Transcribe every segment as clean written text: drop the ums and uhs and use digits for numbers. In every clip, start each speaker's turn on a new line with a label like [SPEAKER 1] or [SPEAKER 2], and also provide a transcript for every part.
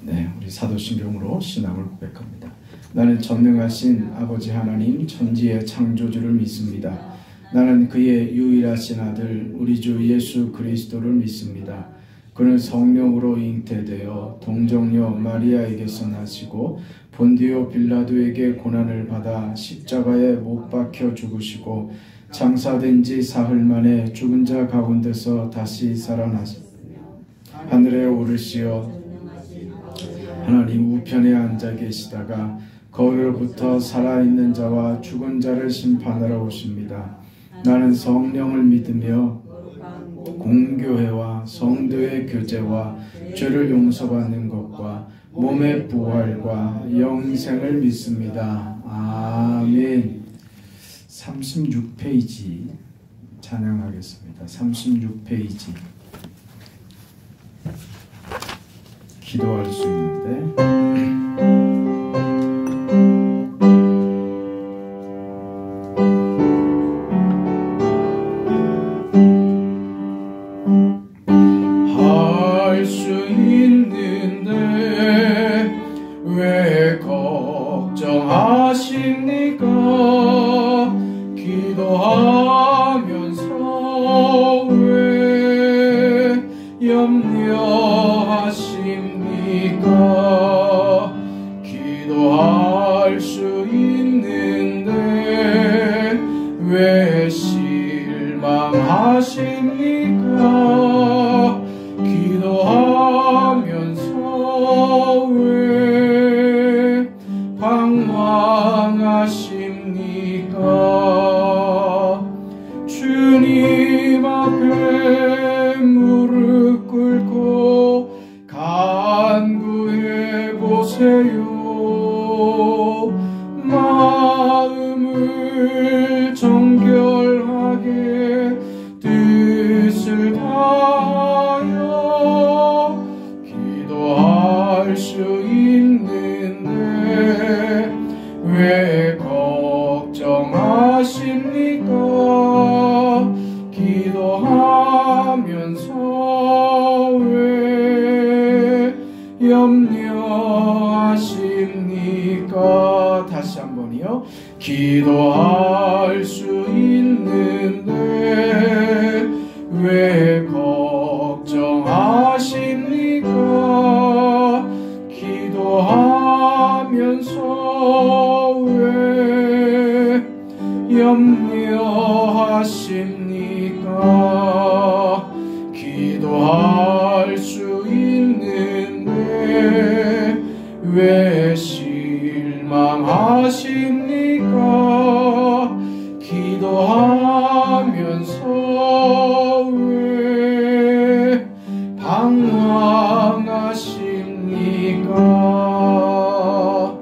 [SPEAKER 1] 네, 우리 사도신경으로 신앙을 고백합니다. 나는 전능하신 아버지 하나님 천지의 창조주를 믿습니다. 나는 그의 유일하신 아들 우리 주 예수 그리스도를 믿습니다. 그는 성령으로 잉태되어 동정녀 마리아에게서 나시고 본디오 빌라도에게 고난을 받아 십자가에 못 박혀 죽으시고 장사된 지 사흘 만에 죽은 자 가운데서 다시 살아나시며 하늘에 오르시어 하나님 우편에 앉아 계시다가 거기로부터 살아있는 자와 죽은 자를 심판하러 오십니다. 나는 성령을 믿으며 공교회와 성도의 교제와 죄를 용서받는 것과 몸의 부활과 영생을 믿습니다. 아멘. 36페이지 찬양하겠습니다. 36페이지 기도할 수 있는데
[SPEAKER 2] 왜 걱정하십니까? 기도하면서 왜 염려하십니까? 기도할 수 있는데 왜 실망하십니까? 기도하면서 왜 방황하십니까? 주님 앞에 무릎 꿇고 간구해 보세요. 마음을 정결하게 뜻을 다하여 기도할 수 있는데 왜 걱정하십니까? 기도하면서 왜 염려하십니까? 다시 한번요. 기도할 수 있는데 왜 걱정하십니까? 기도하면서 왜 염려하십니까? 기도할 수 있는데 왜 실망하십니까? 기도하면서 왜 방황하십니까?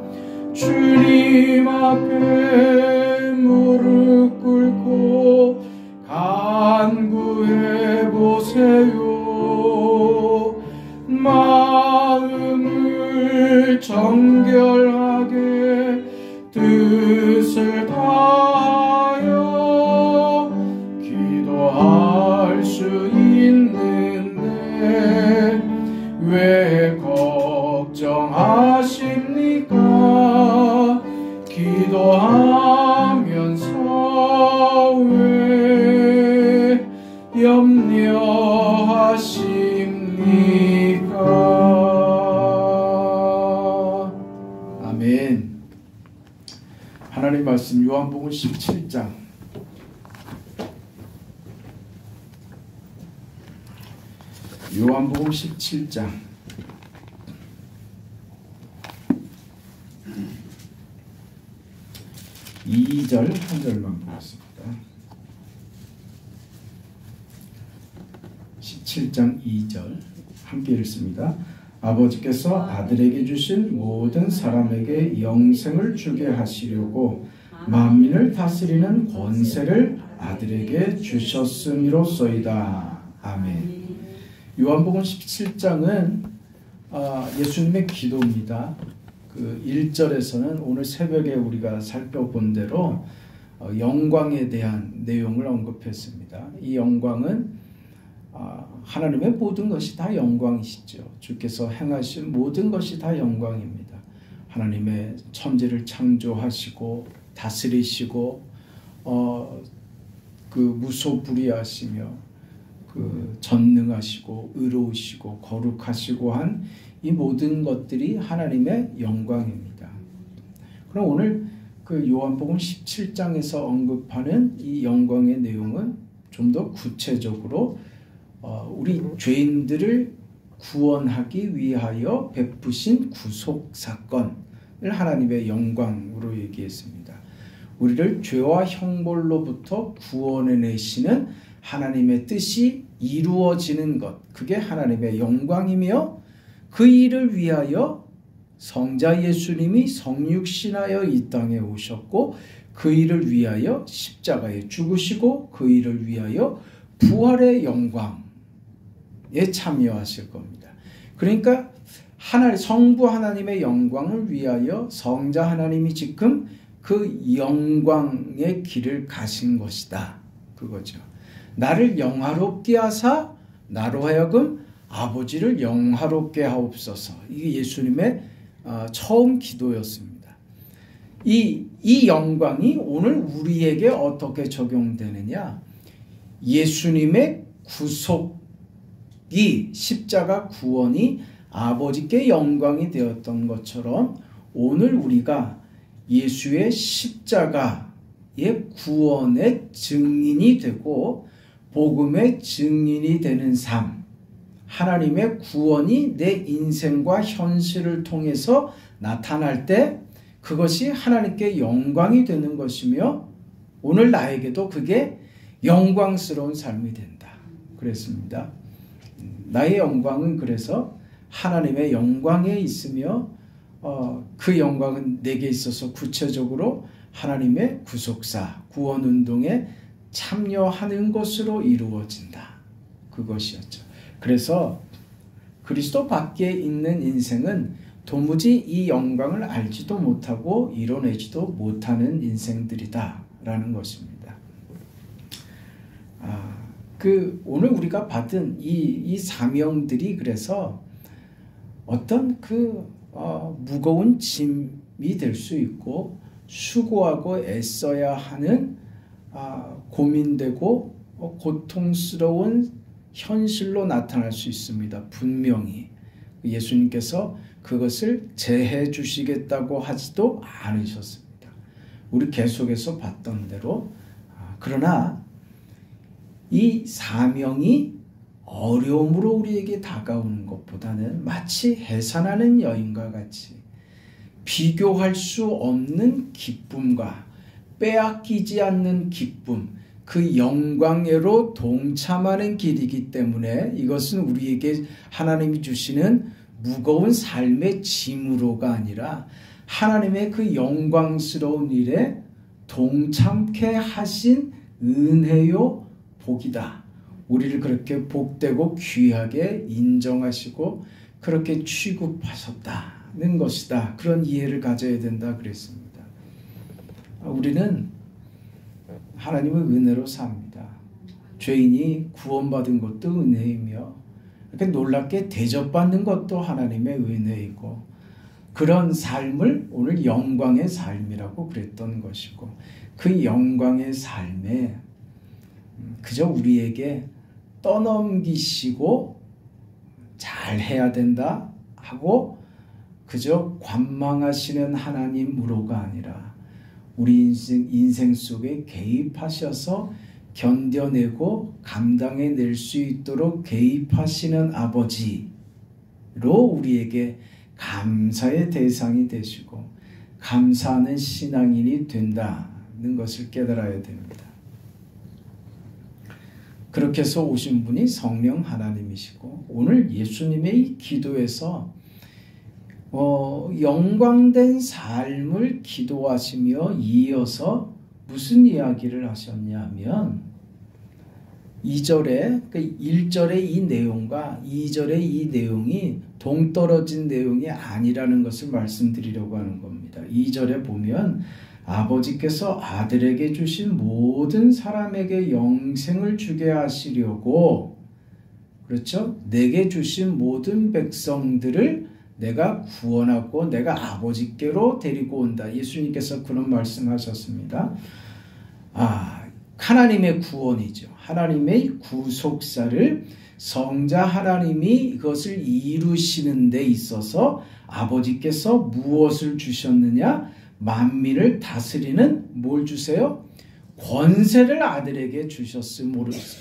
[SPEAKER 2] 주님 앞에 무릎 꿇고 간구해 보세요. 마음을 정결하게 뜻을 다하여 기도할 수 있는데 왜 걱정하십니까? 기도하면서 왜 염려하십니까?
[SPEAKER 1] 아멘. 하나님 말씀 요한복음 17장 요한복음 17장 2절 한 절만 보겠습니다. 17장 2절 함께 읽습니다. 아버지께서 아들에게 주신 모든 사람에게 영생을 주게 하시려고 만민을 다스리는 권세를 아들에게 주셨음이로소이다. 아멘. 요한복음 17장은 예수님의 기도입니다. 그 1절에서는 오늘 새벽에 우리가 살펴본 대로 영광에 대한 내용을 언급했습니다. 이 영광은 하나님의 모든 것이 다 영광이시죠. 주께서 행하신 모든 것이 다 영광입니다. 하나님의 천지를 창조하시고 다스리시고 그 무소불위하시며 그 전능하시고 의로우시고 거룩하시고 한 이 모든 것들이 하나님의 영광입니다. 그럼 오늘 그 요한복음 17장에서 언급하는 이 영광의 내용은 좀 더 구체적으로 우리 죄인들을 구원하기 위하여 베푸신 구속 사건을 하나님의 영광으로 얘기했습니다. 우리를 죄와 형벌로부터 구원해내시는 하나님의 뜻이 이루어지는 것, 그게 하나님의 영광이며 그 일을 위하여 성자 예수님이 성육신하여 이 땅에 오셨고 그 일을 위하여 십자가에 죽으시고 그 일을 위하여 부활의 영광에 참여하실 겁니다. 그러니까 성부 하나님의 영광을 위하여 성자 하나님이 지금 그 영광의 길을 가신 것이다. 그거죠. 나를 영화롭게 하사 나로 하여금 아버지를 영화롭게 하옵소서. 이게 예수님의 처음 기도였습니다. 이 영광이 오늘 우리에게 어떻게 적용되느냐? 예수님의 구속이 십자가 구원이 아버지께 영광이 되었던 것처럼 오늘 우리가 예수의 십자가의 구원의 증인이 되고 복음의 증인이 되는 삶, 하나님의 구원이 내 인생과 현실을 통해서 나타날 때 그것이 하나님께 영광이 되는 것이며 오늘 나에게도 그게 영광스러운 삶이 된다. 그랬습니다. 나의 영광은 그래서 하나님의 영광에 있으며 그 영광은 내게 있어서 구체적으로 하나님의 구속사, 구원운동에 참여하는 것으로 이루어진다. 그것이었죠. 그래서 그리스도 밖에 있는 인생은 도무지 이 영광을 알지도 못하고 이뤄내지도 못하는 인생들이다 라는 것입니다. 오늘 우리가 받은 이 사명들이 그래서 어떤 무거운 짐이 될 수 있고 수고하고 애써야 하는 고민되고 고통스러운 현실로 나타날 수 있습니다. 분명히 예수님께서 그것을 제해 주시겠다고 하지도 않으셨습니다. 우리 계속해서 봤던 대로 그러나 이 사명이 어려움으로 우리에게 다가오는 것보다는 마치 해산하는 여인과 같이 비교할 수 없는 기쁨과 빼앗기지 않는 기쁨, 그 영광으로 동참하는 길이기 때문에 이것은 우리에게 하나님이 주시는 무거운 삶의 짐으로가 아니라 하나님의 그 영광스러운 일에 동참케 하신 은혜요 복이다. 우리를 그렇게 복되고 귀하게 인정하시고 그렇게 취급하셨다는 것이다. 그런 이해를 가져야 된다 그랬습니다. 우리는 하나님의 은혜로 삽니다. 죄인이 구원받은 것도 은혜이며 이렇게 놀랍게 대접받는 것도 하나님의 은혜이고 그런 삶을 오늘 영광의 삶이라고 그랬던 것이고 그 영광의 삶에 그저 우리에게 떠넘기시고 잘해야 된다 하고 그저 관망하시는 하나님으로가 아니라 우리 인생 속에 개입하셔서 견뎌내고 감당해낼 수 있도록 개입하시는 아버지로 우리에게 감사의 대상이 되시고 감사하는 신앙인이 된다는 것을 깨달아야 됩니다. 그렇게 해서 오신 분이 성령 하나님이시고 오늘 예수님의 이 기도에서 영광된 삶을 기도하시며 이어서 무슨 이야기를 하셨냐면 2절에 1절의 이 내용과 2절의 이 내용이 동떨어진 내용이 아니라는 것을 말씀드리려고 하는 겁니다. 2절에 보면 아버지께서 아들에게 주신 모든 사람에게 영생을 주게 하시려고 그렇죠? 내게 주신 모든 백성들을 내가 구원하고 내가 아버지께로 데리고 온다. 예수님께서 그런 말씀하셨습니다. 하나님의 구원이죠. 하나님의 구속사를 성자 하나님이 이것을 이루시는 데 있어서 아버지께서 무엇을 주셨느냐? 만민을 다스리는 뭘 주세요? 권세를 아들에게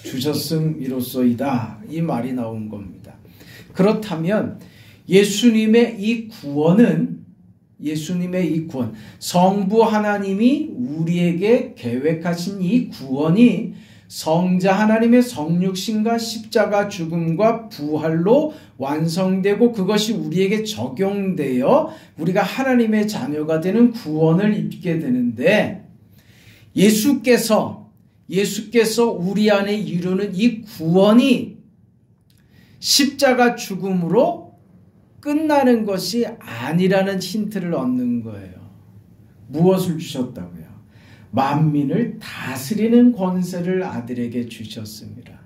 [SPEAKER 1] 주셨음이로소이다. 이 말이 나온 겁니다. 그렇다면 예수님의 이 구원, 성부 하나님이 우리에게 계획하신 이 구원이 성자 하나님의 성육신과 십자가 죽음과 부활로 완성되고 그것이 우리에게 적용되어 우리가 하나님의 자녀가 되는 구원을 입게 되는데, 예수께서 우리 안에 이루는 이 구원이 십자가 죽음으로 끝나는 것이 아니라는 힌트를 얻는 거예요. 무엇을 주셨다고요? 만민을 다스리는 권세를 아들에게 주셨습니다.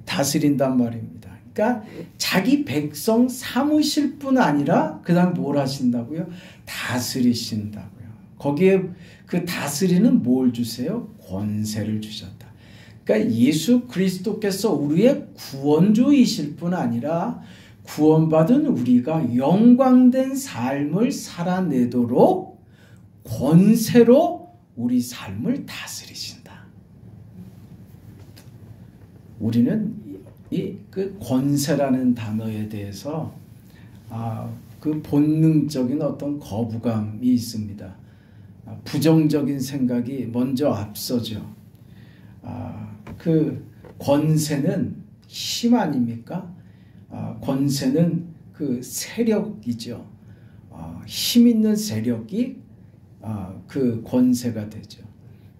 [SPEAKER 1] 다스린단 말입니다. 그러니까 자기 백성 삼으실 뿐 아니라 그 다음 뭘 하신다고요? 다스리신다고요. 거기에 그 다스리는 뭘 주세요? 권세를 주셨다. 그러니까 예수 그리스도께서 우리의 구원주이실 뿐 아니라 구원받은 우리가 영광된 삶을 살아내도록 권세로 우리 삶을 다스리신다. 우리는 그 권세라는 단어에 대해서 그 본능적인 어떤 거부감이 있습니다. 부정적인 생각이 먼저 앞서죠. 그 권세는 힘 아닙니까? 권세는 그 세력이죠. 힘 있는 세력이 그 권세가 되죠.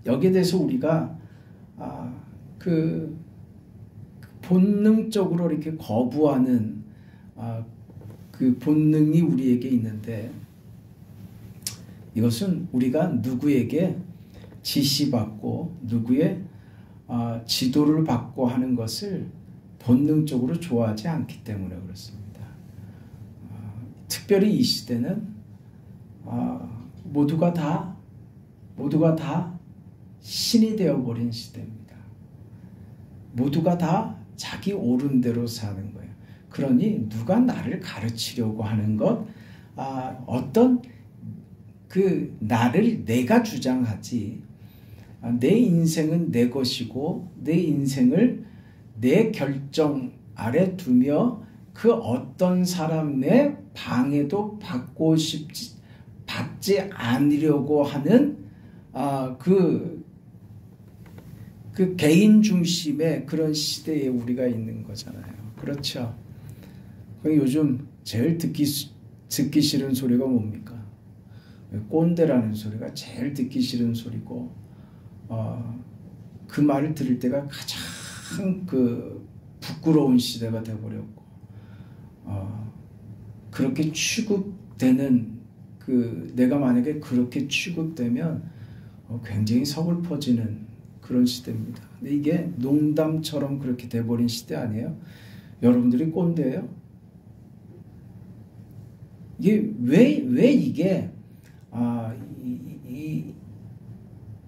[SPEAKER 1] 여기에 대해서 우리가 그 본능적으로 이렇게 거부하는 그 본능이 우리에게 있는데, 이것은 우리가 누구에게 지시받고 누구의 지도를 받고 하는 것을 본능적으로 좋아하지 않기 때문에 그렇습니다. 특별히 이 시대는 모두가 다 신이 되어버린 시대입니다. 모두가 다 자기 옳은 대로 사는 거예요. 그러니 누가 나를 가르치려고 하는 것, 어떤 그 나를 내가 주장하지, 내 인생은 내 것이고 내 인생을 내 결정 아래 두며 그 어떤 사람의 방해도 받지 않으려고 하는 그 개인 중심의 그런 시대에 우리가 있는 거잖아요. 그렇죠? 요즘 제일 듣기 싫은 소리가 뭡니까? 꼰대라는 소리가 제일 듣기 싫은 소리고, 그 말을 들을 때가 가장 그 부끄러운 시대가 되어버렸고, 그렇게 취급되는 내가 만약에 그렇게 취급되면 굉장히 서글퍼지는 그런 시대입니다. 근데 이게 농담처럼 그렇게 돼버린 시대 아니에요? 여러분들이 꼰대예요? 이게 왜 이게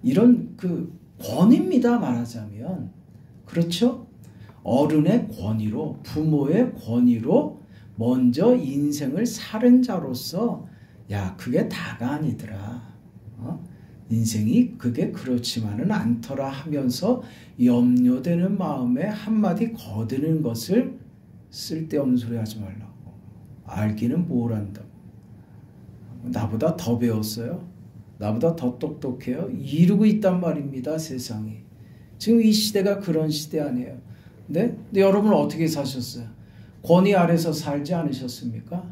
[SPEAKER 1] 이런 그 권위입니다. 말하자면, 그렇죠? 어른의 권위로, 부모의 권위로 먼저 인생을 사는 자로서, 야, 그게 다가 아니더라. 인생이 그게 그렇지만은 않더라 하면서 염려되는 마음에 한마디 거드는 것을 쓸데없는 소리 하지 말라고. 알기는 뭘 안다고. 나보다 더 배웠어요? 나보다 더 똑똑해요? 이러고 있단 말입니다. 세상이. 지금 이 시대가 그런 시대 아니에요. 근데 여러분은 어떻게 사셨어요? 권위 아래서 살지 않으셨습니까?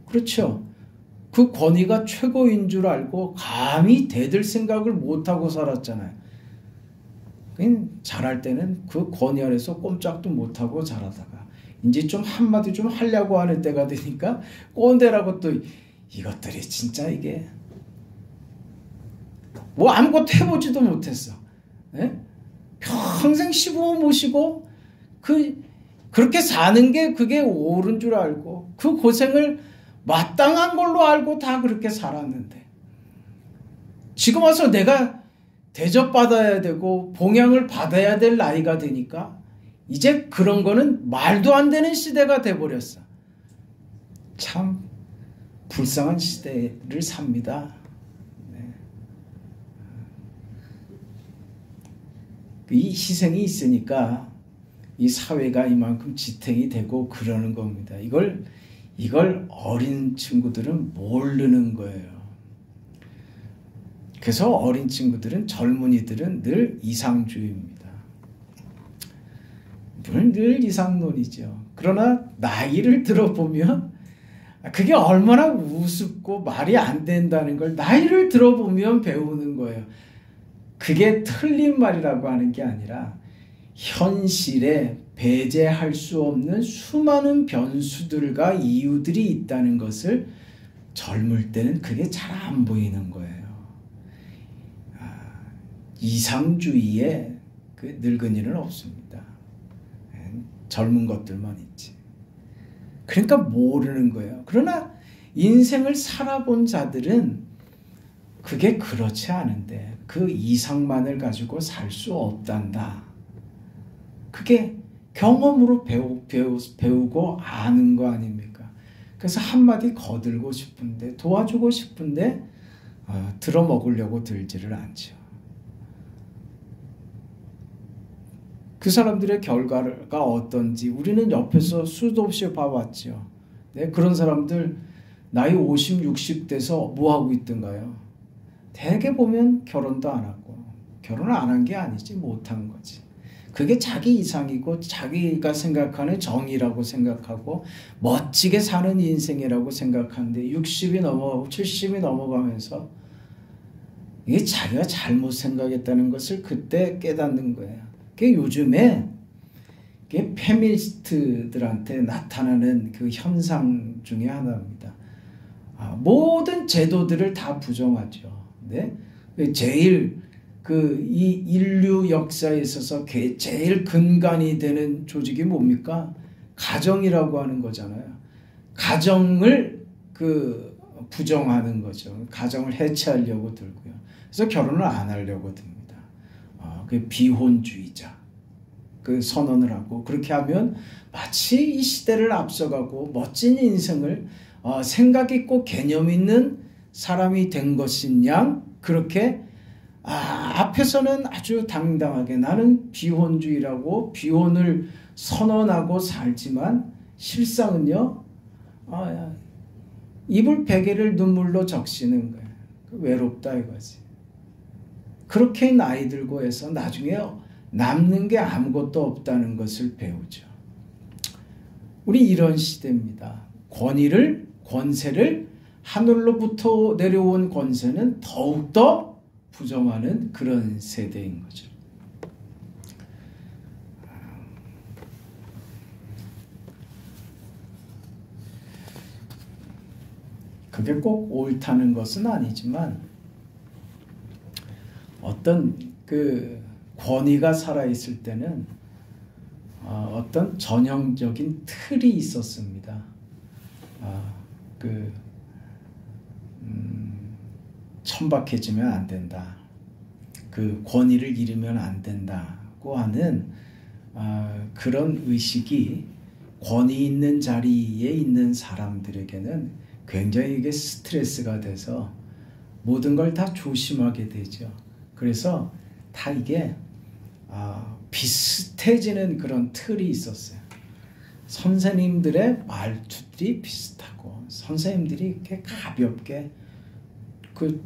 [SPEAKER 1] 그렇죠? 그 권위가 최고인 줄 알고 감히 대들 생각을 못하고 살았잖아요. 잘할 때는 그 권위 아래서 꼼짝도 못하고 잘하다가 이제 좀 한마디 좀 하려고 하는 때가 되니까 꼰대라고 또, 이것들이 진짜 이게 뭐 아무것도 해보지도 못했어. 네? 평생 시부모 모시고 그렇게 사는 게 그게 옳은 줄 알고 그 고생을 마땅한 걸로 알고 다 그렇게 살았는데 지금 와서 내가 대접받아야 되고 봉양을 받아야 될 나이가 되니까 이제 그런 거는 말도 안 되는 시대가 돼버렸어. 참 불쌍한 시대를 삽니다. 네. 이 희생이 있으니까 이 사회가 이만큼 지탱이 되고 그러는 겁니다. 이걸 어린 친구들은 모르는 거예요. 그래서 어린 친구들은 젊은이들은 늘 이상주의입니다. 늘 이상론이죠. 그러나 나이를 들어보면 그게 얼마나 우습고 말이 안 된다는 걸 나이를 들어보면 배우는 거예요. 그게 틀린 말이라고 하는 게 아니라 현실에 배제할 수 없는 수많은 변수들과 이유들이 있다는 것을 젊을 때는 그게 잘 안 보이는 거예요. 이상주의에 그 늙은이는 없습니다. 젊은 것들만 있지. 그러니까 모르는 거예요. 그러나 인생을 살아본 자들은 그게 그렇지 않은데 그 이상만을 가지고 살 수 없단다. 그게 경험으로 배우고 아는 거 아닙니까? 그래서 한마디 거들고 싶은데 도와주고 싶은데 들어먹으려고 들지를 않죠. 그 사람들의 결과가 어떤지 우리는 옆에서 수도 없이 봐왔죠. 네, 그런 사람들 나이 50, 60 돼서 뭐하고 있던가요? 대개 보면 결혼도 안 하고 결혼을 안 한 게 아니지 못한 거지. 그게 자기 이상이고 자기가 생각하는 정의라고 생각하고 멋지게 사는 인생이라고 생각하는데 60이 넘어가고 70이 넘어가면서 이게 자기가 잘못 생각했다는 것을 그때 깨닫는 거예요. 그게 요즘에 그게 페미니스트들한테 나타나는 그 현상 중에 하나입니다. 모든 제도들을 다 부정하죠. 네? 제일 이 인류 역사에 있어서 제일 근간이 되는 조직이 뭡니까? 가정이라고 하는 거잖아요. 가정을 부정하는 거죠. 가정을 해체하려고 들고요. 그래서 결혼을 안 하려고 듭니다. 그 비혼주의자 그 선언을 하고 그렇게 하면 마치 이 시대를 앞서가고 멋진 인생을 생각 있고 개념 있는 사람이 된 것인 양 그렇게 앞에서는 아주 당당하게 나는 비혼주의라고 비혼을 선언하고 살지만 실상은요 이불 베개를 눈물로 적시는 거예요. 외롭다 이거지. 그렇게 나이 들고 해서 나중에 남는 게 아무것도 없다는 것을 배우죠. 우리 이런 시대입니다. 권세를 하늘로부터 내려온 권세는 더욱더 부정하는 그런 세대인 거죠. 그게 꼭 옳다는 것은 아니지만 어떤 권위가 살아있을 때는 어떤 전형적인 틀이 있었습니다. 천박해지면 안 된다. 그 권위를 잃으면 안 된다고 하는 그런 의식이 권위 있는 자리에 있는 사람들에게는 굉장히 이게 스트레스가 돼서 모든 걸 다 조심하게 되죠. 그래서 다 이게 비슷해지는 그런 틀이 있었어요. 선생님들의 말투들이 비슷하고 선생님들이 이렇게 가볍게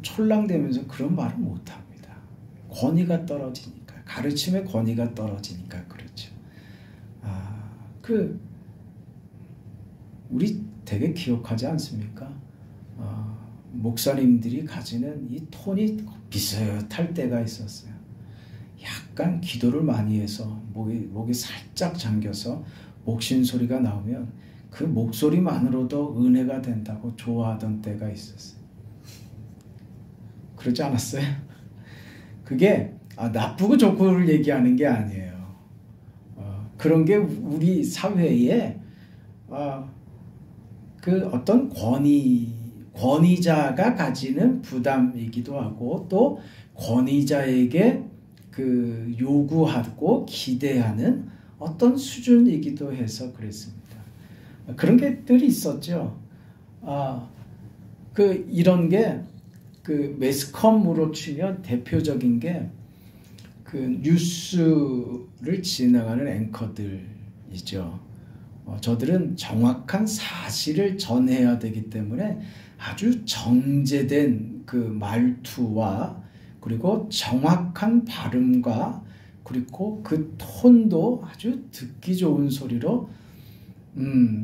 [SPEAKER 1] 촐랑대면서 그런 말을 못합니다. 권위가 떨어지니까 가르침의 권위가 떨어지니까 그렇죠. 우리 되게 기억하지 않습니까? 목사님들이 가지는 이 톤이 비슷할 때가 있었어요. 약간 기도를 많이 해서 목이 살짝 잠겨서 목신 소리가 나오면 그 목소리만으로도 은혜가 된다고 좋아하던 때가 있었어요. 그러지 않았어요? 그게 나쁘고 좋고를 얘기하는 게 아니에요. 그런 게 우리 사회에 그 어떤 권위자가 가지는 부담이기도 하고 또 권위자에게 그 요구하고 기대하는 어떤 수준이기도 해서 그랬습니다. 그런 게들이 있었죠. 이런 게 그 매스컴으로 치면 대표적인 게 그 뉴스를 진행하는 앵커들이죠. 저들은 정확한 사실을 전해야 되기 때문에 아주 정제된 그 말투와 그리고 정확한 발음과 그리고 그 톤도 아주 듣기 좋은 소리로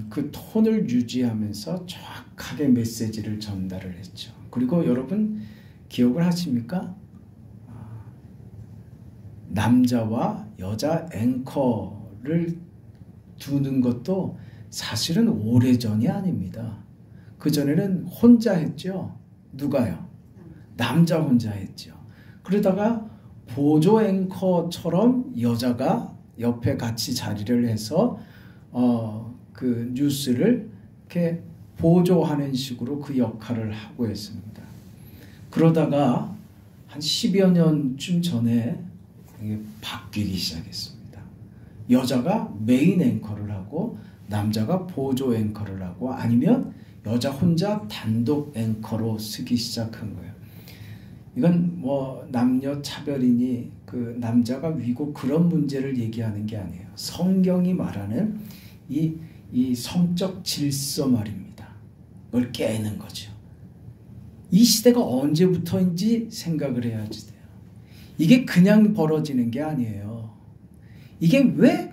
[SPEAKER 1] 그 톤을 유지하면서 정확하게 메시지를 전달을 했죠. 그리고 여러분 기억을 하십니까? 남자와 여자 앵커를 두는 것도 사실은 오래전이 아닙니다. 그전에는 혼자 했죠. 누가요? 남자 혼자 했죠. 그러다가 보조 앵커처럼 여자가 옆에 같이 자리를 해서 그 뉴스를 이렇게 보조하는 식으로 그 역할을 하고 있습니다. 그러다가 한 10여 년쯤 전에 바뀌기 시작했습니다. 여자가 메인 앵커를 하고 남자가 보조 앵커를 하고 아니면 여자 혼자 단독 앵커로 쓰기 시작한 거예요. 이건 뭐 남녀 차별이니 그 남자가 위고 그런 문제를 얘기하는 게 아니에요. 성경이 말하는 이 성적 질서 말입니다. 그걸 깨는 거죠. 이 시대가 언제부터인지 생각을 해야지 돼요. 이게 그냥 벌어지는 게 아니에요. 이게 왜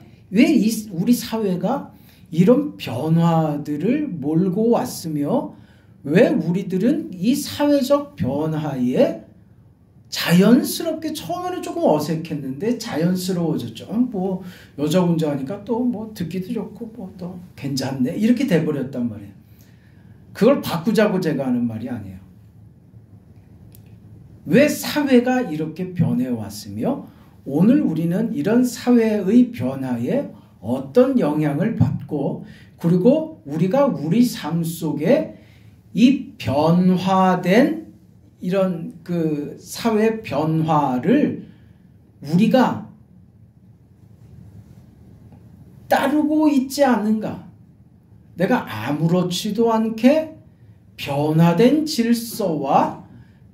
[SPEAKER 1] 우리 사회가 이런 변화들을 몰고 왔으며 왜 우리들은 이 사회적 변화에 자연스럽게 처음에는 조금 어색했는데 자연스러워졌죠. 뭐 여자 혼자 하니까 또 뭐 듣기도 좋고 뭐 또 괜찮네 이렇게 돼버렸단 말이에요. 그걸 바꾸자고 제가 하는 말이 아니에요. 왜 사회가 이렇게 변해왔으며 오늘 우리는 이런 사회의 변화에 어떤 영향을 받고 그리고 우리가 우리 삶 속에 이 변화된 이런 그 사회 변화를 우리가 따르고 있지 않는가? 내가 아무렇지도 않게 변화된 질서와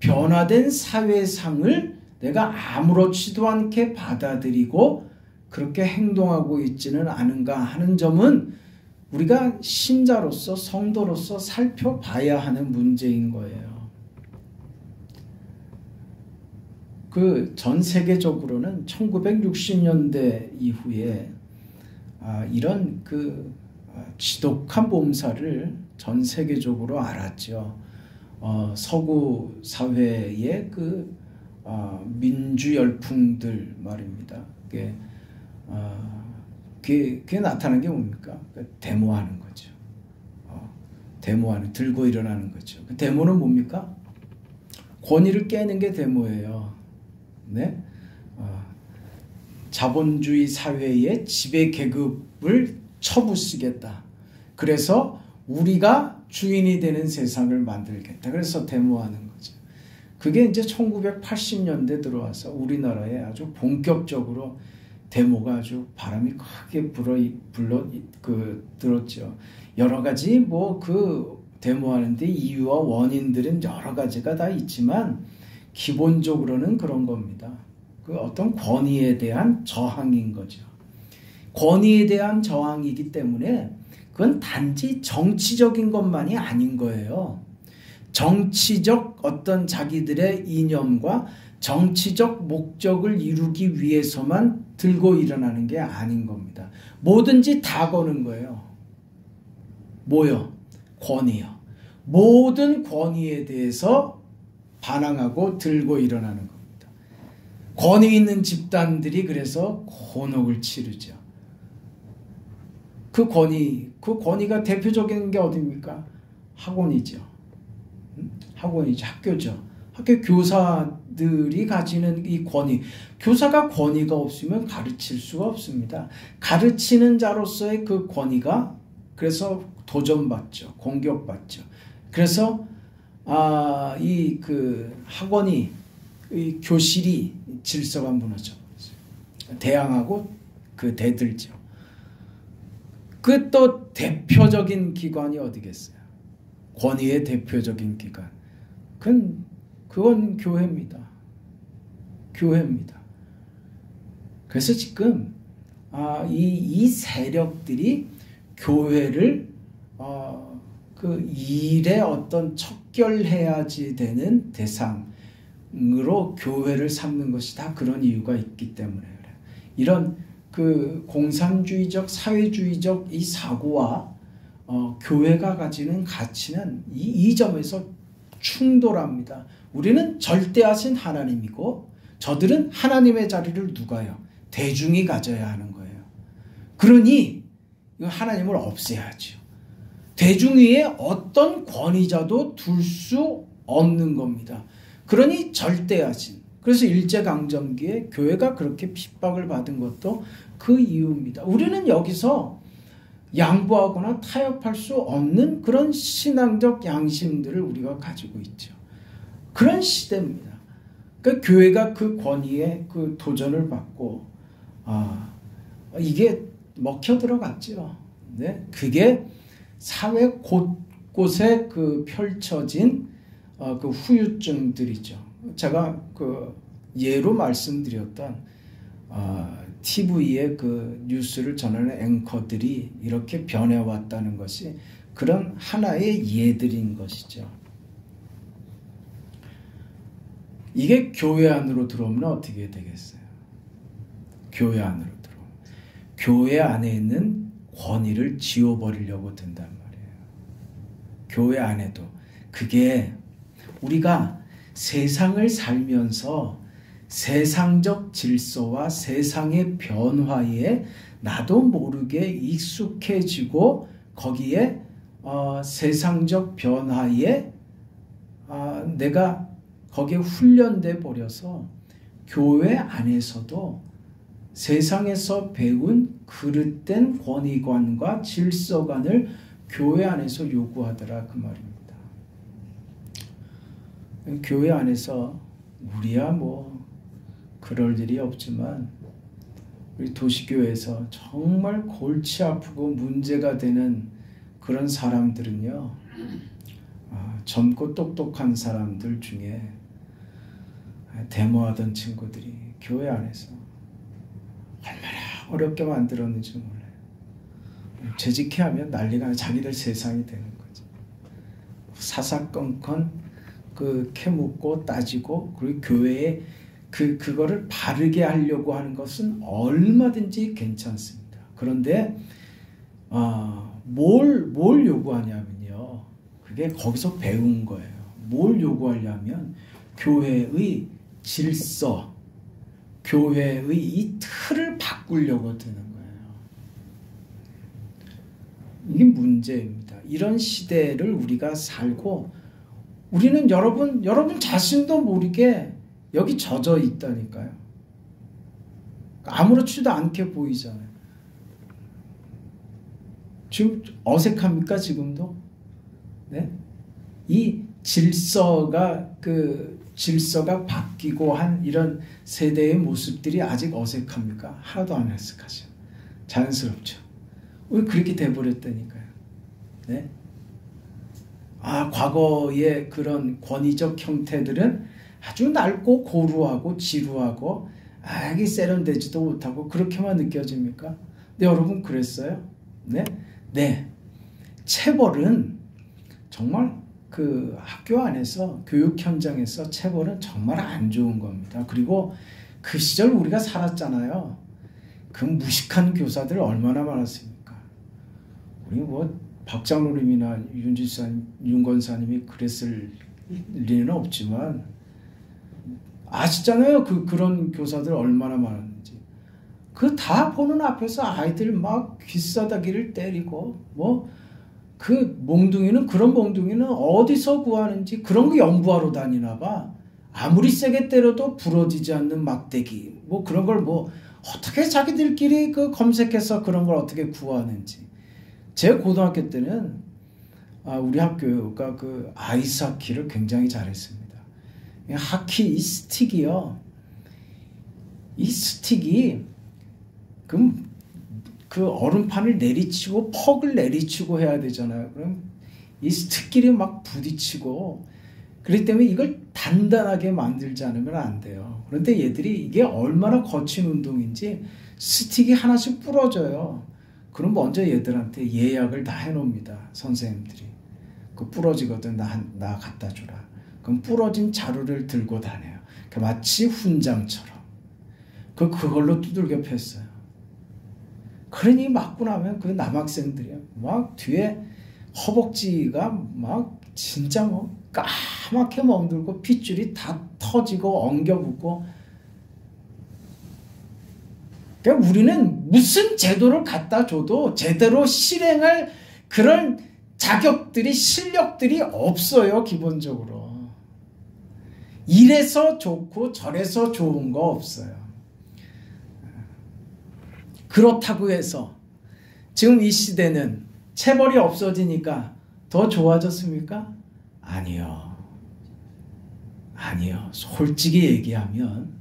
[SPEAKER 1] 변화된 사회상을 내가 아무렇지도 않게 받아들이고 그렇게 행동하고 있지는 않은가 하는 점은 우리가 신자로서 성도로서 살펴봐야 하는 문제인 거예요. 그 전 세계적으로는 1960년대 이후에 이런 그 지독한 몸살을 전 세계적으로 알았죠. 서구 사회의 그 민주 열풍들 말입니다. 그게 나타나는 게 뭡니까? 데모하는 거죠. 들고 일어나는 거죠. 그 데모는 뭡니까? 권위를 깨는 게 데모예요. 네? 자본주의 사회의 지배 계급을 쳐부수겠다. 그래서 우리가 주인이 되는 세상을 만들겠다. 그래서 데모하는 거죠. 그게 이제 1980년대 들어와서 우리나라에 아주 본격적으로 데모가 아주 바람이 크게 들었죠. 여러 가지 뭐 그 데모하는데 이유와 원인들은 여러 가지가 다 있지만 기본적으로는 그런 겁니다. 그 어떤 권위에 대한 저항인 거죠. 권위에 대한 저항이기 때문에 그건 단지 정치적인 것만이 아닌 거예요. 정치적 어떤 자기들의 이념과 정치적 목적을 이루기 위해서만 들고 일어나는 게 아닌 겁니다. 뭐든지 다 거는 거예요. 뭐요? 권위요. 모든 권위에 대해서 반항하고 들고 일어나는 겁니다. 권위 있는 집단들이 그래서 곤혹을 치르죠. 그 권위가 대표적인 게 어디입니까? 학원이죠. 학원이죠. 학교죠. 학교 교사 교사들이 가지는 이 권위, 교사가 권위가 없으면 가르칠 수가 없습니다. 가르치는 자로서의 그 권위가 그래서 도전받죠. 공격받죠. 그래서 이 그 학원이 이 교실이 질서가 무너져 대항하고 그 대들죠. 그 또 대표적인 기관이 어디겠어요? 권위의 대표적인 기관. 그건 교회입니다. 교회입니다. 그래서 지금 이 세력들이 교회를 그 일에 어떤 척결해야지 되는 대상으로 교회를 삼는 것이 다 그런 이유가 있기 때문에 그래요. 이런 그 공산주의적 사회주의적 이 사고와 교회가 가지는 가치는 이 점에서 충돌합니다. 우리는 절대하신 하나님이고 저들은 하나님의 자리를 누가요? 대중이 가져야 하는 거예요. 그러니 하나님을 없애야죠. 대중 위에 어떤 권위자도 둘 수 없는 겁니다. 그러니 절대하신. 그래서 일제강점기에 교회가 그렇게 핍박을 받은 것도 그 이유입니다. 우리는 여기서 양보하거나 타협할 수 없는 그런 신앙적 양심들을 우리가 가지고 있죠. 그런 시대입니다. 그러니까 교회가 그 권위에 그 도전을 받고 이게 먹혀 들어갔죠. 네? 그게 사회 곳곳에 그 펼쳐진 그 후유증들이죠. 제가 그 예로 말씀드렸던 TV의 그 뉴스를 전하는 앵커들이 이렇게 변해왔다는 것이 그런 하나의 예들인 것이죠. 이게 교회 안으로 들어오면 어떻게 되겠어요? 교회 안으로 들어오면 교회 안에 있는 권위를 지워버리려고 든단 말이에요. 교회 안에도 그게 우리가 세상을 살면서 세상적 질서와 세상의 변화에 나도 모르게 익숙해지고 거기에 세상적 변화에 내가 거기에 훈련돼 버려서 교회 안에서도 세상에서 배운 그릇된 권위관과 질서관을 교회 안에서 요구하더라 그 말입니다. 교회 안에서 우리야 뭐 그럴 일이 없지만 우리 도시교회에서 정말 골치 아프고 문제가 되는 그런 사람들은요, 젊고 똑똑한 사람들 중에 데모하던 친구들이 교회 안에서 얼마나 어렵게 만들었는지 몰라요. 재직해 하면 난리가 나 자기들 세상이 되는 거죠. 사사건건 그 캐묻고 따지고 그리고 교회에 그거를 바르게 하려고 하는 것은 얼마든지 괜찮습니다. 그런데 뭘 요구하냐면요. 그게 거기서 배운 거예요. 뭘 요구하려면 교회의 질서, 교회의 이 틀을 바꾸려고 드는 거예요. 이게 문제입니다. 이런 시대를 우리가 살고 우리는 여러분 자신도 모르게 여기 젖어 있다니까요. 아무렇지도 않게 보이잖아요. 지금 어색합니까 지금도? 네? 이 질서가 바뀌고 한 이런 세대의 모습들이 아직 어색합니까? 하나도 안 어색하죠. 자연스럽죠. 왜 그렇게 돼버렸다니까요. 네? 과거의 그런 권위적 형태들은 아주 낡고 고루하고 지루하고 이게 세련되지도 못하고 그렇게만 느껴집니까? 네, 여러분 그랬어요? 네? 네. 체벌은 정말 그 학교 안에서 교육 현장에서 체벌은 정말 안 좋은 겁니다. 그리고 그 시절 우리가 살았잖아요. 그 무식한 교사들 얼마나 많았습니까? 우리 뭐 박장로님이나 윤건사님이 그랬을 리는 없지만 아시잖아요. 그런 교사들 얼마나 많았는지. 그 다 보는 앞에서 아이들 막 귀싸다기를 때리고 그런 몽둥이는 어디서 구하는지 그런 거 연구하러 다니나 봐. 아무리 세게 때려도 부러지지 않는 막대기, 뭐 그런 걸 뭐 어떻게 자기들끼리 그 검색해서 그런 걸 어떻게 구하는지. 제 고등학교 때는 우리 학교가 그 아이스하키를 굉장히 잘했습니다. 하키 이 스틱이요. 이 스틱이 그 얼음판을 내리치고 퍽을 내리치고 해야 되잖아요. 그럼 이 스틱끼리 막 부딪히고 그렇기 때문에 이걸 단단하게 만들지 않으면 안 돼요. 그런데 얘들이 이게 얼마나 거친 운동인지 스틱이 하나씩 부러져요. 그럼 먼저 얘들한테 예약을 다 해놓습니다. 선생님들이. 그 부러지거든 나 갖다 주라. 그럼 부러진 자루를 들고 다녀요. 마치 훈장처럼. 그걸로 두들겨 팼어요. 그러니 맞고 나면 그 남학생들이요. 막 뒤에 허벅지가 막 진짜 뭐 까맣게 멍들고 핏줄이 다 터지고 엉겨붙고. 그러니까 우리는 무슨 제도를 갖다 줘도 제대로 실행할 그런 자격들이 실력들이 없어요. 기본적으로. 이래서 좋고 저래서 좋은 거 없어요. 그렇다고 해서 지금 이 시대는 체벌이 없어지니까 더 좋아졌습니까? 아니요. 솔직히 얘기하면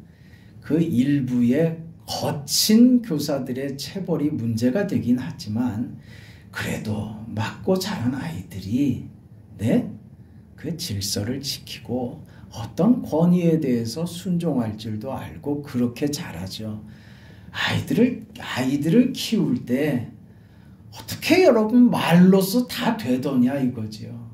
[SPEAKER 1] 그 일부의 거친 교사들의 체벌이 문제가 되긴 하지만 그래도 맞고 자란 아이들이 그 질서를 지키고 어떤 권위에 대해서 순종할 줄도 알고 그렇게 자라죠. 아이들을 키울 때 어떻게 여러분 말로써 다 되더냐 이거지요.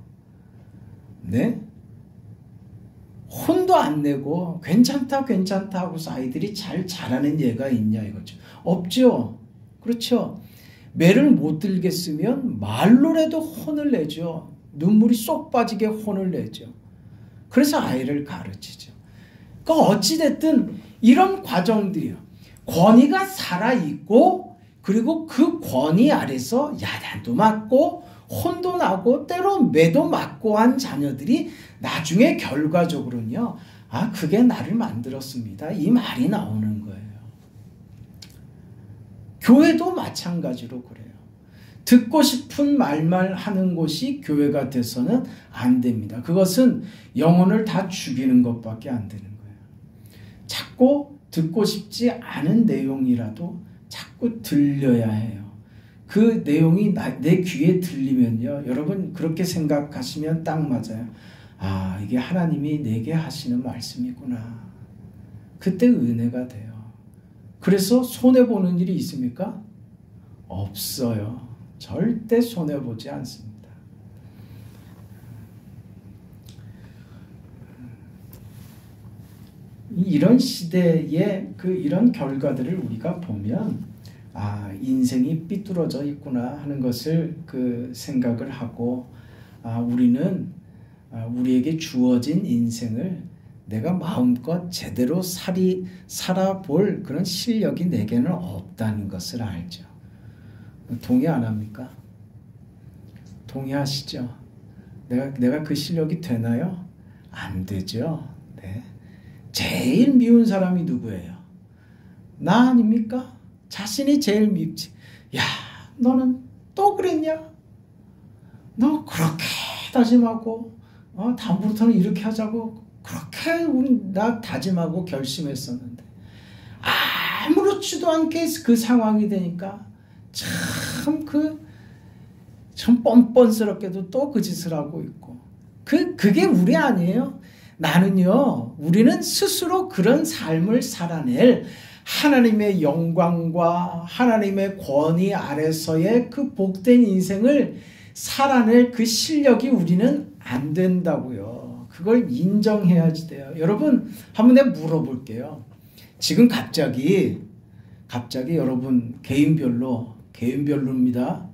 [SPEAKER 1] 혼도 안 내고 괜찮다 하고서 아이들이 잘 자라는 예가 있냐 이거죠. 없죠. 그렇죠. 매를 못 들겠으면 말로라도 혼을 내죠. 눈물이 쏙 빠지게 혼을 내죠. 그래서 아이를 가르치죠. 그러니까 어찌됐든 이런 과정들이요. 권위가 살아있고 그리고 그 권위 아래서 야단도 맞고 혼도 나고 때로 매도 맞고 한 자녀들이 나중에 결과적으로는요. 그게 나를 만들었습니다. 이 말이 나오는 거예요. 교회도 마찬가지로 그래요. 듣고 싶은 말만 하는 곳이 교회가 돼서는 안 됩니다. 그것은 영혼을 다 죽이는 것밖에 안 되는 거예요. 자꾸 듣고 싶지 않은 내용이라도 자꾸 들려야 해요. 그 내용이 내 귀에 들리면요. 여러분 그렇게 생각하시면 딱 맞아요. 이게 하나님이 내게 하시는 말씀이구나. 그때 은혜가 돼요. 그래서 손해보는 일이 있습니까? 없어요. 절대 손해보지 않습니다. 이런 시대의 이런 결과들을 우리가 보면 인생이 삐뚤어져 있구나 하는 것을 생각을 하고 우리는 우리에게 주어진 인생을 내가 마음껏 제대로 살아볼 그런 실력이 내게는 없다는 것을 알죠. 동의 안 합니까? 동의하시죠? 내가 그 실력이 되나요? 안 되죠. 네. 제일 미운 사람이 누구예요? 나 아닙니까? 자신이 제일 밉지. 야, 너는 또 그랬냐? 너 그렇게 다짐하고 다음부터는 이렇게 하자고 그렇게 나 다짐하고 결심했었는데 아무렇지도 않게 그 상황이 되니까 참 뻔뻔스럽게도 또 그 짓을 하고 있고 그게 우리 아니에요. 우리는 스스로 그런 삶을 살아낼 하나님의 영광과 하나님의 권위 아래서의 그 복된 인생을 살아낼 그 실력이 우리는 안 된다고요. 그걸 인정해야지 돼요. 여러분 한번 내가 물어볼게요. 지금 갑자기 여러분 개인별로입니다.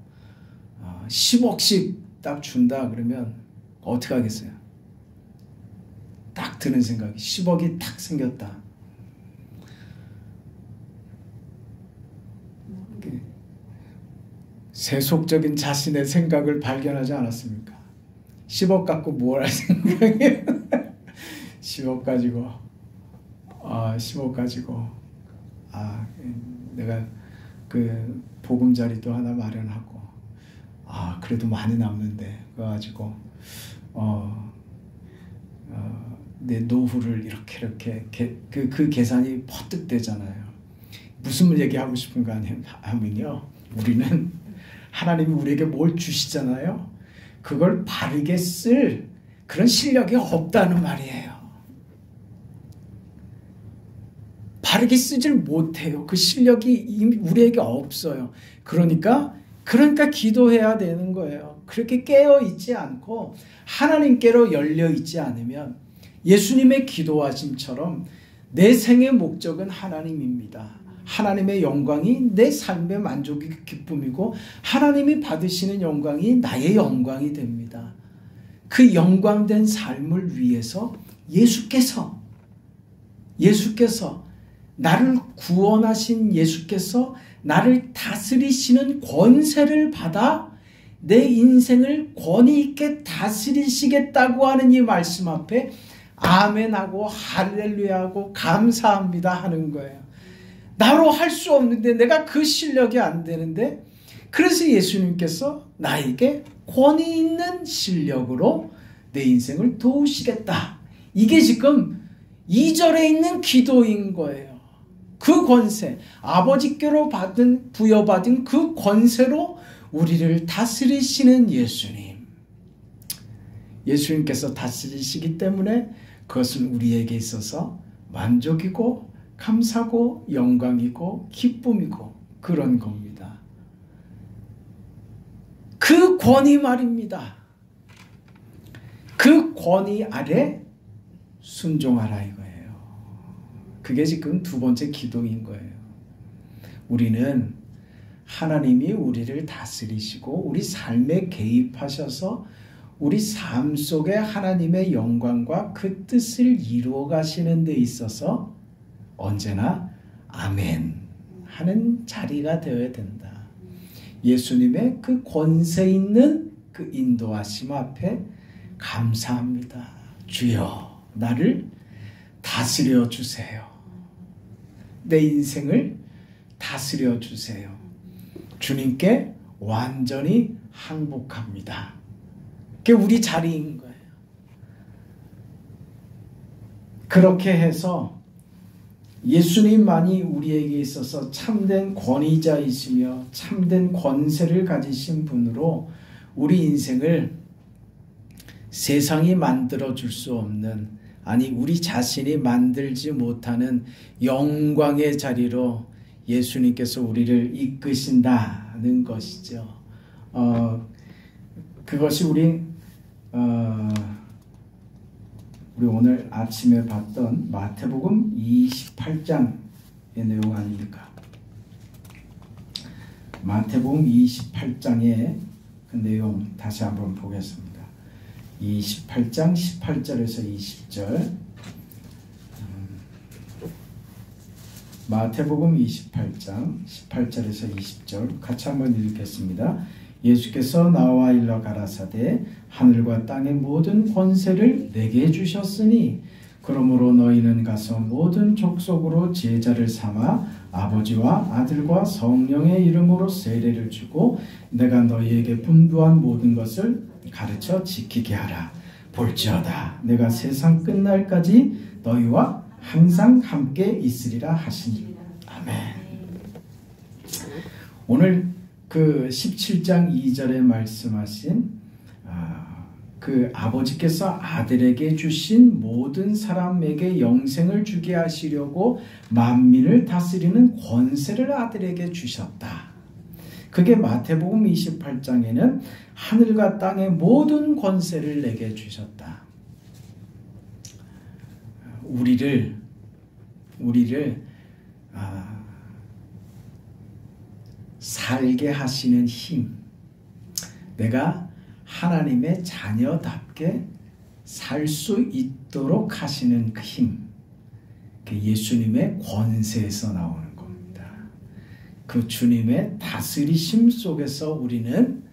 [SPEAKER 1] 10억씩 딱 준다 그러면 어떻게 하겠어요? 딱 드는 생각이 10억이 딱 생겼다. 세속적인 자신의 생각을 발견하지 않았습니까? 10억 갖고 뭘 할 생각이에요? 10억 가지고 10억 가지고 내가 그 보금자리도 하나 마련하고 그래도 많이 남는데 그거 가지고 내 노후를 이렇게 그 계산이 퍼뜩 되잖아요. 무슨 얘기하고 싶은가 하면요, 우리는 하나님이 우리에게 뭘 주시잖아요. 그걸 바르게 쓸 그런 실력이 없다는 말이에요. 바르게 쓰질 못해요. 그 실력이 이미 우리에게 없어요. 그러니까 기도해야 되는 거예요. 그렇게 깨어있지 않고 하나님께로 열려있지 않으면 예수님의 기도하심처럼 내 생의 목적은 하나님입니다. 하나님의 영광이 내 삶의 만족이 기쁨이고 하나님이 받으시는 영광이 나의 영광이 됩니다. 그 영광된 삶을 위해서 예수께서 나를 구원하신 예수께서 나를 다스리시는 권세를 받아 내 인생을 권위 있게 다스리시겠다고 하는 이 말씀 앞에 아멘하고 할렐루야하고 감사합니다 하는 거예요. 나로 할 수 없는데, 내가 그 실력이 안 되는데, 그래서 예수님께서 나에게 권위 있는 실력으로 내 인생을 도우시겠다. 이게 지금 2절에 있는 기도인 거예요. 그 권세, 아버지께로 부여받은 그 권세로 우리를 다스리시는 예수님. 예수님께서 다스리시기 때문에 그것은 우리에게 있어서 만족이고 감사고 영광이고 기쁨이고 그런 겁니다. 그 권위 말입니다. 그 권위 아래 순종하라 이거예요. 그게 지금 두 번째 기도인 거예요. 우리는 하나님이 우리를 다스리시고 우리 삶에 개입하셔서 우리 삶 속에 하나님의 영광과 그 뜻을 이루어 가시는 데 있어서 언제나 아멘 하는 자리가 되어야 된다. 예수님의 그 권세 있는 그 인도하심 앞에 감사합니다. 주여, 나를 다스려 주세요. 내 인생을 다스려 주세요. 주님께 완전히 항복합니다. 그게 우리 자리인 거예요. 그렇게 해서 예수님만이 우리에게 있어서 참된 권위자이시며 참된 권세를 가지신 분으로 우리 인생을 세상이 만들어줄 수 없는, 아니 우리 자신이 만들지 못하는 영광의 자리로 예수님께서 우리를 이끄신다는 것이죠. 그것이 우리 오늘 아침에 봤던 마태복음 28장의 내용 아닙니까? 마태복음 28장의 그 내용 다시 한번 보겠습니다. 28장 18절에서 20절. 마태복음 28장 18절에서 20절 같이 한번 읽겠습니다. 예수께서 나와 일러 가라사대 하늘과 땅의 모든 권세를 내게 주셨으니 그러므로 너희는 가서 모든 족속으로 제자를 삼아 아버지와 아들과 성령의 이름으로 세례를 주고 내가 너희에게 분부한 모든 것을 가르쳐 지키게 하라. 볼지어다 내가 세상 끝날까지 너희와 항상 함께 있으리라 하시니. 아멘. 오늘 그 17장 2절에 말씀하신 그 아버지께서 아들에게 주신 모든 사람에게 영생을 주게 하시려고 만민을 다스리는 권세를 아들에게 주셨다. 그게 마태복음 28장에는 하늘과 땅의 모든 권세를 내게 주셨다. 우리를 살게 하시는 힘, 내가 하나님의 자녀답게 살 수 있도록 하시는 그 힘, 그 예수님의 권세에서 나오는 겁니다. 그 주님의 다스리심 속에서 우리는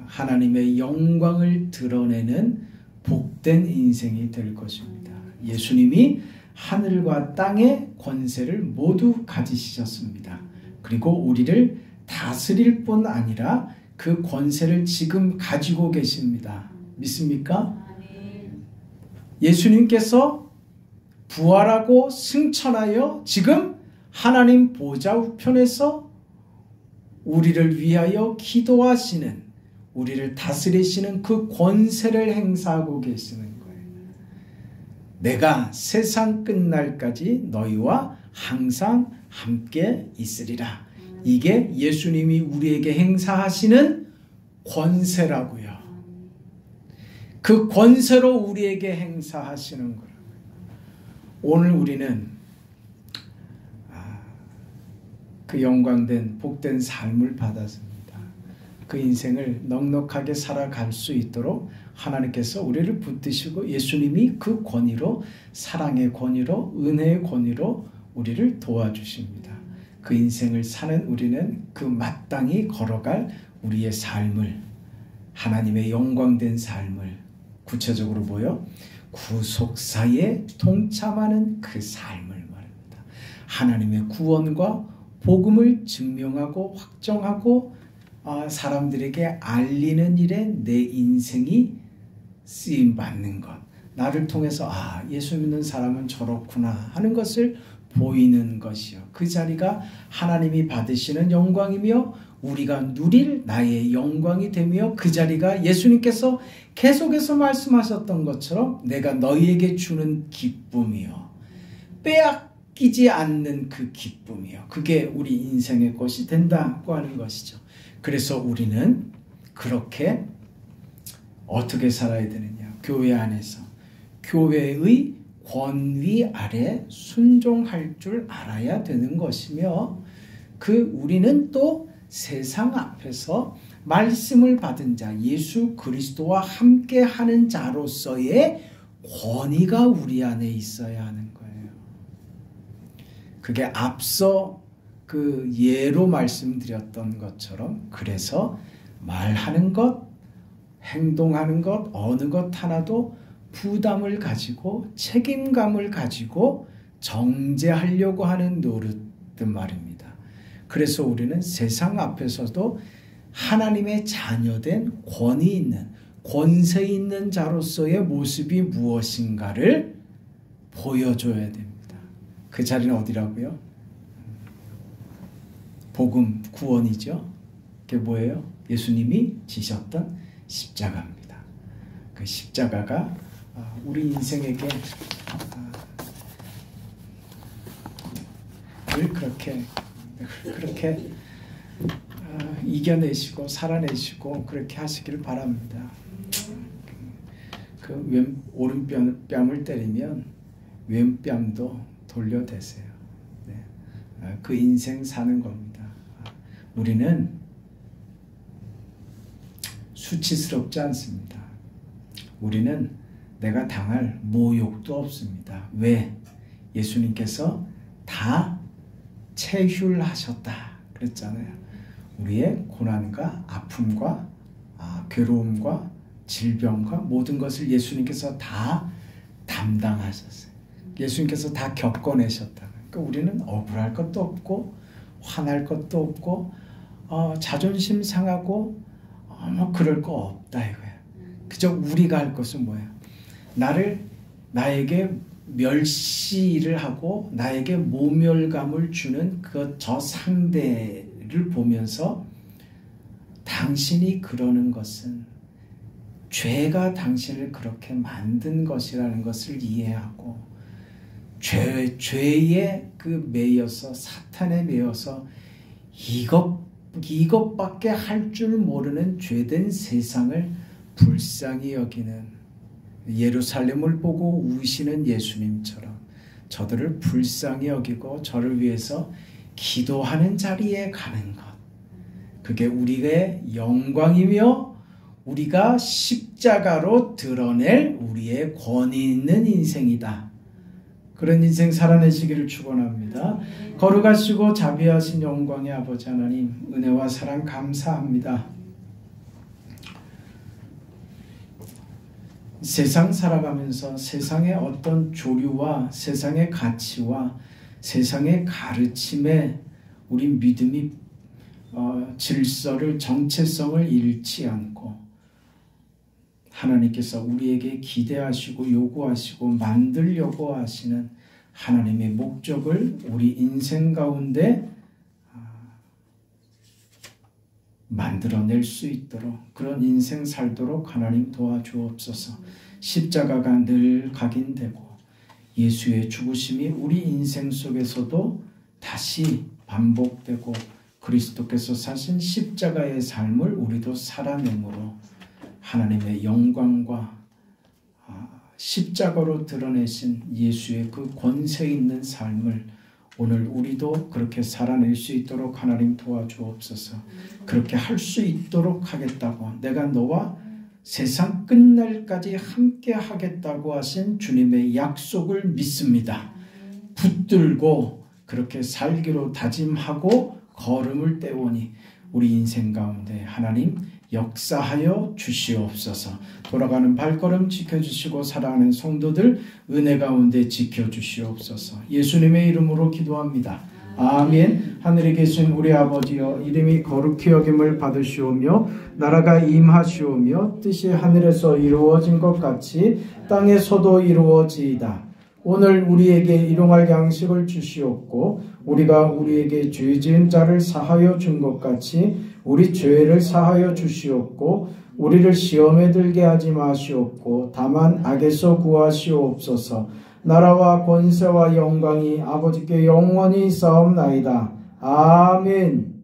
[SPEAKER 1] 하나님의 영광을 드러내는 복된 인생이 될 것입니다. 예수님이 하늘과 땅의 권세를 모두 가지셨습니다. 그리고 우리를 다스릴 뿐 아니라 그 권세를 지금 가지고 계십니다. 믿습니까? 예수님께서 부활하고 승천하여 지금 하나님 보좌 우편에서 우리를 위하여 기도하시는, 우리를 다스리시는 그 권세를 행사하고 계시는 거예요. 내가 세상 끝날까지 너희와 항상 함께 있으리라. 이게 예수님이 우리에게 행사하시는 권세라고요. 그 권세로 우리에게 행사하시는 거예요. 오늘 우리는 그 영광된 복된 삶을 받았습니다. 그 인생을 넉넉하게 살아갈 수 있도록 하나님께서 우리를 붙드시고 예수님이 그 권위로, 사랑의 권위로, 은혜의 권위로 우리를 도와주십니다. 그 인생을 사는 우리는 그 마땅히 걸어갈 우리의 삶을, 하나님의 영광된 삶을, 구체적으로 뭐요? 구속사에 동참하는 그 삶을 말합니다. 하나님의 구원과 복음을 증명하고 확정하고 사람들에게 알리는 일에 내 인생이 쓰임받는 것, 나를 통해서 예수 믿는 사람은 저렇구나 하는 것을 보이는 것이요. 그 자리가 하나님이 받으시는 영광이며 우리가 누릴 나의 영광이 되며, 그 자리가 예수님께서 계속해서 말씀하셨던 것처럼 내가 너희에게 주는 기쁨이요, 빼앗기지 않는 그 기쁨이요, 그게 우리 인생의 것이 된다고 하는 것이죠. 그래서 우리는 그렇게 어떻게 살아야 되느냐? 교회 안에서 교회의 권위 아래 순종할 줄 알아야 되는 것이며, 우리는 또 세상 앞에서 말씀을 받은 자 예수 그리스도와 함께 하는 자로서의 권위가 우리 안에 있어야 하는 거예요. 그게 앞서 그 예로 말씀드렸던 것처럼, 그래서 말하는 것, 행동하는 것, 어느 것 하나도 부담을 가지고 책임감을 가지고 정죄하려고 하는 노릇들 말입니다. 그래서 우리는 세상 앞에서도 하나님의 자녀된 권위 있는, 권세 있는 자로서의 모습이 무엇인가를 보여줘야 됩니다. 그 자리는 어디라고요? 복음, 구원이죠. 그게 뭐예요? 예수님이 지셨던 십자가입니다. 그 십자가가 우리 인생에게 늘 그렇게 이겨내시고 살아내시고 그렇게 하시기를 바랍니다. 그 오른뺨을 때리면 왼뺨도 돌려대세요. 네. 그 인생 사는 겁니다. 우리는 수치스럽지 않습니다. 우리는 내가 당할 모욕도 없습니다. 왜? 예수님께서 다 체휼하셨다 그랬잖아요. 우리의 고난과 아픔과 괴로움과 질병과 모든 것을 예수님께서 다 담당하셨어요. 예수님께서 다 겪어내셨다. 그러니까 우리는 억울할 것도 없고 화날 것도 없고 자존심 상하고 그럴 거 없다 이거야. 그저 우리가 할 것은 뭐야? 나에게 멸시를 하고 나에게 모멸감을 주는 저 상대를 보면서 당신이 그러는 것은 죄가 당신을 그렇게 만든 것이라는 것을 이해하고 죄에 매여서 사탄에 매여서 이것밖에 할 줄 모르는 죄된 세상을 불쌍히 여기는, 예루살렘을 보고 우시는 예수님처럼 저들을 불쌍히 여기고 저를 위해서 기도하는 자리에 가는 것, 그게 우리의 영광이며 우리가 십자가로 드러낼 우리의 권위 있는 인생이다. 그런 인생 살아내시기를 축원합니다. 거룩하시고 자비하신 영광의 아버지 하나님, 은혜와 사랑 감사합니다. 세상 살아가면서 세상의 어떤 조류와 세상의 가치와 세상의 가르침에 우리 믿음이 질서를, 정체성을 잃지 않고 하나님께서 우리에게 기대하시고 요구하시고 만들려고 하시는 하나님의 목적을 우리 인생 가운데 만들어낼 수 있도록, 그런 인생 살도록 하나님 도와주옵소서. 십자가가 늘 각인되고 예수의 죽으심이 우리 인생 속에서도 다시 반복되고 그리스도께서 사신 십자가의 삶을 우리도 살아내므로 하나님의 영광과 십자가로 드러내신 예수의 그 권세 있는 삶을 오늘 우리도 그렇게 살아낼 수 있도록 하나님 도와주옵소서. 그렇게 할 수 있도록 하겠다고, 내가 너와 세상 끝날까지 함께 하겠다고 하신 주님의 약속을 믿습니다. 붙들고 그렇게 살기로 다짐하고 걸음을 떼오니 우리 인생 가운데 하나님 역사하여 주시옵소서. 돌아가는 발걸음 지켜주시고 사랑하는 성도들 은혜 가운데 지켜주시옵소서. 예수님의 이름으로 기도합니다. 아멘. 하늘에 계신 우리 아버지여, 이름이 거룩히 여김을 받으시오며 나라가 임하시오며 뜻이 하늘에서 이루어진 것 같이 땅에서도 이루어지이다. 오늘 우리에게 일용할 양식을 주시옵고 우리가 우리에게 죄 지은 자를 사하여 준 것 같이 우리 죄를 사하여 주시옵고 우리를 시험에 들게 하지 마시옵고 다만 악에서 구하시옵소서. 나라와 권세와 영광이 아버지께 영원히 있사옵나이다. 아멘.